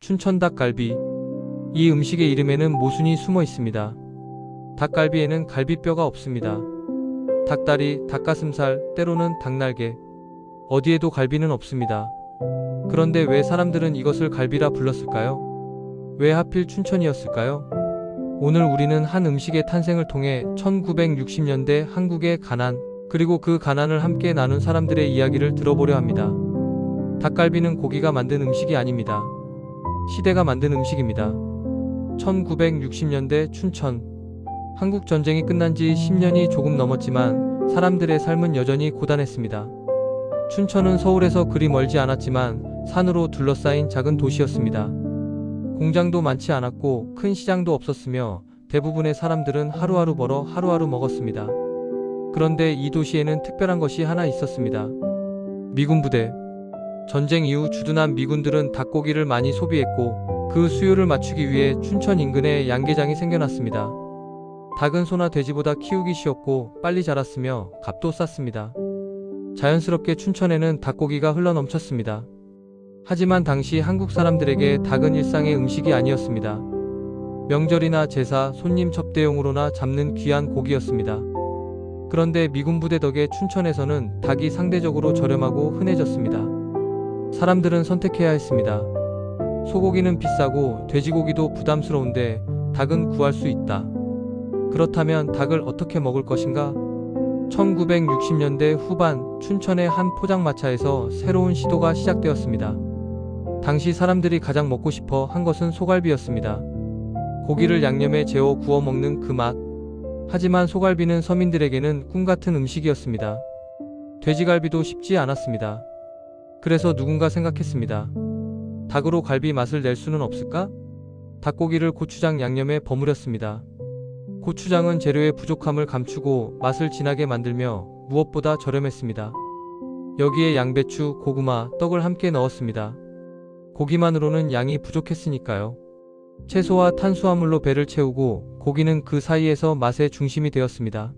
춘천 닭갈비. 이 음식의 이름에는 모순이 숨어 있습니다. 닭갈비에는 갈비뼈가 없습니다. 닭다리, 닭가슴살, 때로는 닭날개, 어디에도 갈비는 없습니다. 그런데 왜 사람들은 이것을 갈비라 불렀을까요? 왜 하필 춘천이었을까요? 오늘 우리는 한 음식의 탄생을 통해 1960년대 한국의 가난, 그리고 그 가난을 함께 나눈 사람들의 이야기를 들어보려 합니다. 닭갈비는 고기가 만든 음식이 아닙니다. 시대가 만든 음식입니다. 1960년대 춘천. 한국 전쟁이 끝난 지 10년이 조금 넘었지만 사람들의 삶은 여전히 고단했습니다. 춘천은 서울에서 그리 멀지 않았지만 산으로 둘러싸인 작은 도시였습니다. 공장도 많지 않았고 큰 시장도 없었으며 대부분의 사람들은 하루하루 벌어 하루하루 먹었습니다. 그런데 이 도시에는 특별한 것이 하나 있었습니다. 미군 부대. 전쟁 이후 주둔한 미군들은 닭고기를 많이 소비했고 그 수요를 맞추기 위해 춘천 인근에 양계장이 생겨났습니다. 닭은 소나 돼지보다 키우기 쉬웠고 빨리 자랐으며 값도 쌌습니다. 자연스럽게 춘천에는 닭고기가 흘러넘쳤습니다. 하지만 당시 한국 사람들에게 닭은 일상의 음식이 아니었습니다. 명절이나 제사, 손님 접대용으로나 잡는 귀한 고기였습니다. 그런데 미군 부대 덕에 춘천에서는 닭이 상대적으로 저렴하고 흔해졌습니다. 사람들은 선택해야 했습니다. 소고기는 비싸고 돼지고기도 부담스러운데 닭은 구할 수 있다. 그렇다면 닭을 어떻게 먹을 것인가? 1960년대 후반 춘천의 한 포장마차에서 새로운 시도가 시작되었습니다. 당시 사람들이 가장 먹고 싶어 한 것은 소갈비였습니다. 고기를 양념에 재워 구워 먹는 그 맛. 하지만 소갈비는 서민들에게는 꿈같은 음식이었습니다. 돼지갈비도 쉽지 않았습니다. 그래서 누군가 생각했습니다. 닭으로 갈비 맛을 낼 수는 없을까? 닭고기를 고추장 양념에 버무렸습니다. 고추장은 재료의 부족함을 감추고 맛을 진하게 만들며 무엇보다 저렴했습니다. 여기에 양배추, 고구마, 떡을 함께 넣었습니다. 고기만으로는 양이 부족했으니까요. 채소와 탄수화물로 배를 채우고 고기는 그 사이에서 맛의 중심이 되었습니다.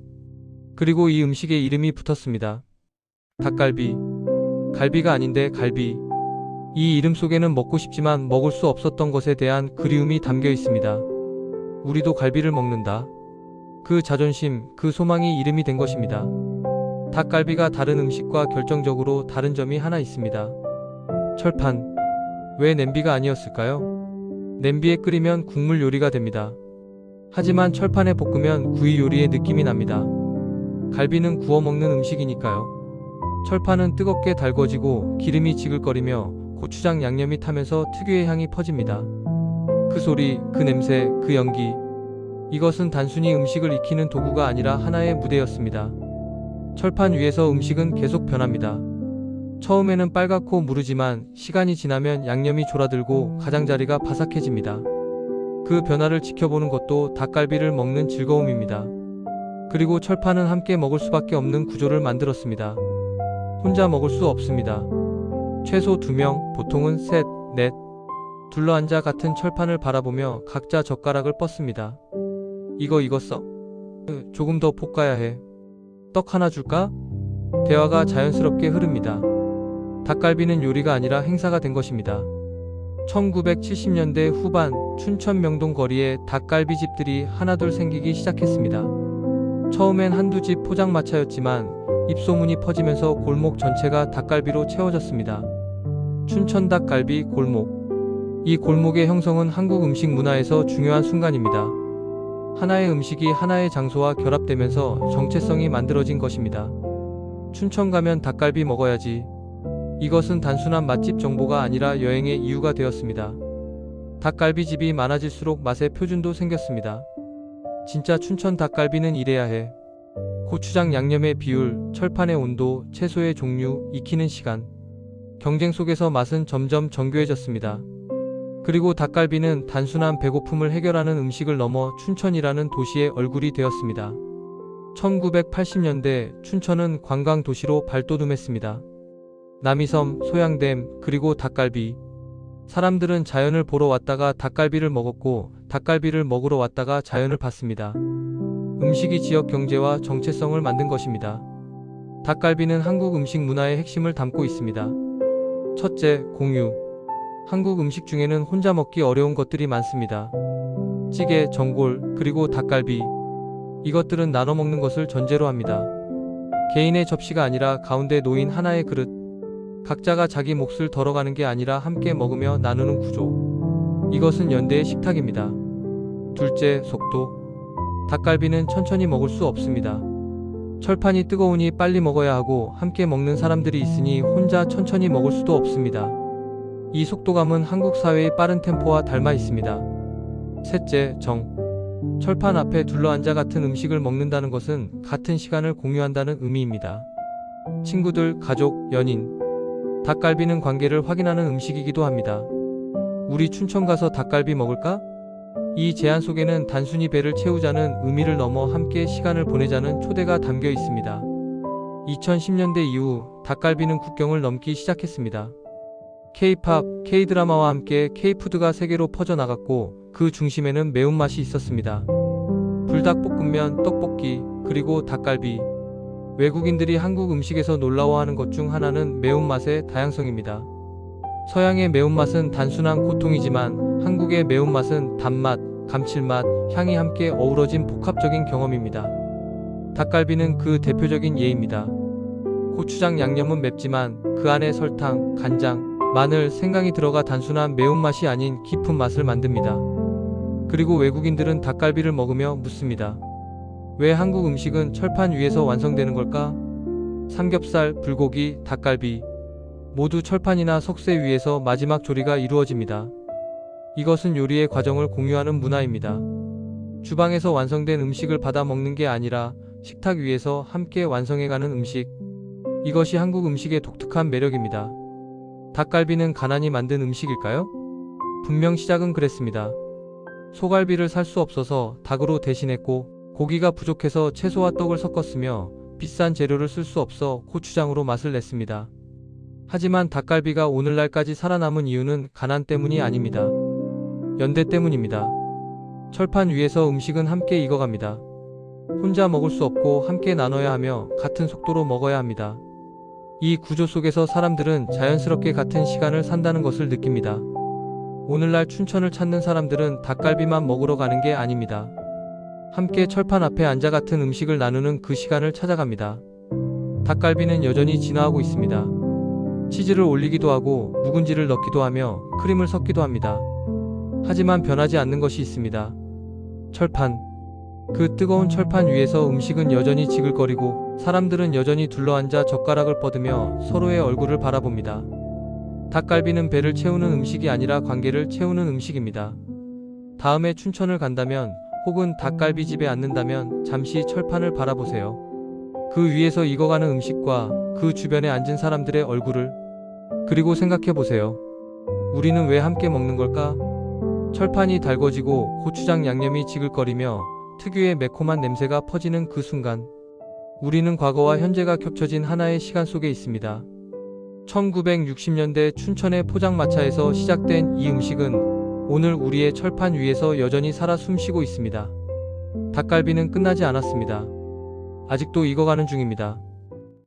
그리고 이 음식에 이름이 붙었습니다. 닭갈비. 갈비가 아닌데 갈비. 이 이름 속에는 먹고 싶지만 먹을 수 없었던 것에 대한 그리움이 담겨 있습니다. 우리도 갈비를 먹는다. 그 자존심, 그 소망이 이름이 된 것입니다. 닭갈비가 다른 음식과 결정적으로 다른 점이 하나 있습니다. 철판. 왜 냄비가 아니었을까요? 냄비에 끓이면 국물 요리가 됩니다. 하지만 철판에 볶으면 구이 요리의 느낌이 납니다. 갈비는 구워 먹는 음식이니까요. 철판은 뜨겁게 달궈지고 기름이 지글거리며 고추장 양념이 타면서 특유의 향이 퍼집니다. 그 소리, 그 냄새, 그 연기. 이것은 단순히 음식을 익히는 도구가 아니라 하나의 무대였습니다. 철판 위에서 음식은 계속 변합니다. 처음에는 빨갛고 무르지만 시간이 지나면 양념이 졸아들고 가장자리가 바삭해집니다. 그 변화를 지켜보는 것도 닭갈비를 먹는 즐거움입니다. 그리고 철판은 함께 먹을 수밖에 없는 구조를 만들었습니다. 혼자 먹을 수 없습니다. 최소 2명, 보통은 셋, 넷, 둘러앉아 같은 철판을 바라보며 각자 젓가락을 뻗습니다. 이거 써? 조금 더 볶아야 해. 떡 하나 줄까? 대화가 자연스럽게 흐릅니다. 닭갈비는 요리가 아니라 행사가 된 것입니다. 1970년대 후반 춘천 명동 거리에 닭갈비집들이 하나둘 생기기 시작했습니다. 처음엔 한두 집 포장마차였지만 입소문이 퍼지면서 골목 전체가 닭갈비로 채워졌습니다. 춘천 닭갈비 골목. 이 골목의 형성은 한국 음식 문화에서 중요한 순간입니다. 하나의 음식이 하나의 장소와 결합되면서 정체성이 만들어진 것입니다. 춘천 가면 닭갈비 먹어야지. 이것은 단순한 맛집 정보가 아니라 여행의 이유가 되었습니다. 닭갈비집이 많아질수록 맛의 표준도 생겼습니다. 진짜 춘천 닭갈비는 이래야 해. 고추장 양념의 비율, 철판의 온도, 채소의 종류, 익히는 시간. 경쟁 속에서 맛은 점점 정교해졌습니다. 그리고 닭갈비는 단순한 배고픔을 해결하는 음식을 넘어 춘천이라는 도시의 얼굴이 되었습니다. 1980년대 춘천은 관광 도시로 발돋움했습니다. 남이섬, 소양댐, 그리고 닭갈비. 사람들은 자연을 보러 왔다가 닭갈비를 먹었고 닭갈비를 먹으러 왔다가 자연을 봤습니다. 음식이 지역 경제와 정체성을 만든 것입니다. 닭갈비는 한국 음식 문화의 핵심을 담고 있습니다. 첫째, 공유. 한국 음식 중에는 혼자 먹기 어려운 것들이 많습니다. 찌개, 전골, 그리고 닭갈비. 이것들은 나눠 먹는 것을 전제로 합니다. 개인의 접시가 아니라 가운데 놓인 하나의 그릇. 각자가 자기 몫을 덜어가는 게 아니라 함께 먹으며 나누는 구조. 이것은 연대의 식탁입니다. 둘째, 속도. 닭갈비는 천천히 먹을 수 없습니다. 철판이 뜨거우니 빨리 먹어야 하고 함께 먹는 사람들이 있으니 혼자 천천히 먹을 수도 없습니다. 이 속도감은 한국 사회의 빠른 템포와 닮아 있습니다. 셋째, 정. 철판 앞에 둘러앉아 같은 음식을 먹는다는 것은 같은 시간을 공유한다는 의미입니다. 친구들, 가족, 연인. 닭갈비는 관계를 확인하는 음식이기도 합니다. 우리 춘천 가서 닭갈비 먹을까? 이 제안 속에는 단순히 배를 채우자는 의미를 넘어 함께 시간을 보내자는 초대가 담겨 있습니다. 2010년대 이후 닭갈비는 국경을 넘기 시작했습니다. K-팝, K-드라마와 함께 K-푸드가 세계로 퍼져나갔고 그 중심에는 매운맛이 있었습니다. 불닭볶음면, 떡볶이, 그리고 닭갈비. 외국인들이 한국 음식에서 놀라워하는 것 중 하나는 매운맛의 다양성입니다. 서양의 매운맛은 단순한 고통이지만 한국의 매운맛은 단맛, 감칠맛, 향이 함께 어우러진 복합적인 경험입니다. 닭갈비는 그 대표적인 예입니다. 고추장 양념은 맵지만 그 안에 설탕, 간장, 마늘, 생강이 들어가 단순한 매운맛이 아닌 깊은 맛을 만듭니다. 그리고 외국인들은 닭갈비를 먹으며 묻습니다. 왜 한국 음식은 철판 위에서 완성되는 걸까? 삼겹살, 불고기, 닭갈비 모두 철판이나 석쇠 위에서 마지막 조리가 이루어집니다. 이것은 요리의 과정을 공유하는 문화입니다. 주방에서 완성된 음식을 받아 먹는 게 아니라 식탁 위에서 함께 완성해가는 음식. 이것이 한국 음식의 독특한 매력입니다. 닭갈비는 가난이 만든 음식일까요? 분명 시작은 그랬습니다. 소갈비를 살 수 없어서 닭으로 대신했고 고기가 부족해서 채소와 떡을 섞었으며 비싼 재료를 쓸 수 없어 고추장으로 맛을 냈습니다. 하지만 닭갈비가 오늘날까지 살아남은 이유는 가난 때문이 아닙니다. 연대 때문입니다. 철판 위에서 음식은 함께 익어갑니다. 혼자 먹을 수 없고 함께 나눠야 하며 같은 속도로 먹어야 합니다. 이 구조 속에서 사람들은 자연스럽게 같은 시간을 산다는 것을 느낍니다. 오늘날 춘천을 찾는 사람들은 닭갈비만 먹으러 가는 게 아닙니다. 함께 철판 앞에 앉아 같은 음식을 나누는 그 시간을 찾아갑니다. 닭갈비는 여전히 진화하고 있습니다. 치즈를 올리기도 하고 묵은지를 넣기도 하며 크림을 섞기도 합니다. 하지만 변하지 않는 것이 있습니다. 철판. 그 뜨거운 철판 위에서 음식은 여전히 지글거리고 사람들은 여전히 둘러앉아 젓가락을 뻗으며 서로의 얼굴을 바라봅니다. 닭갈비는 배를 채우는 음식이 아니라 관계를 채우는 음식입니다. 다음에 춘천을 간다면 혹은 닭갈비집에 앉는다면 잠시 철판을 바라보세요. 그 위에서 익어가는 음식과 그 주변에 앉은 사람들의 얼굴을 그리고 생각해보세요. 우리는 왜 함께 먹는 걸까? 철판이 달궈지고 고추장 양념이 지글거리며 특유의 매콤한 냄새가 퍼지는 그 순간 우리는 과거와 현재가 겹쳐진 하나의 시간 속에 있습니다. 1960년대 춘천의 포장마차에서 시작된 이 음식은 오늘 우리의 철판 위에서 여전히 살아 숨쉬고 있습니다. 닭갈비는 끝나지 않았습니다. 아직도 익어가는 중입니다.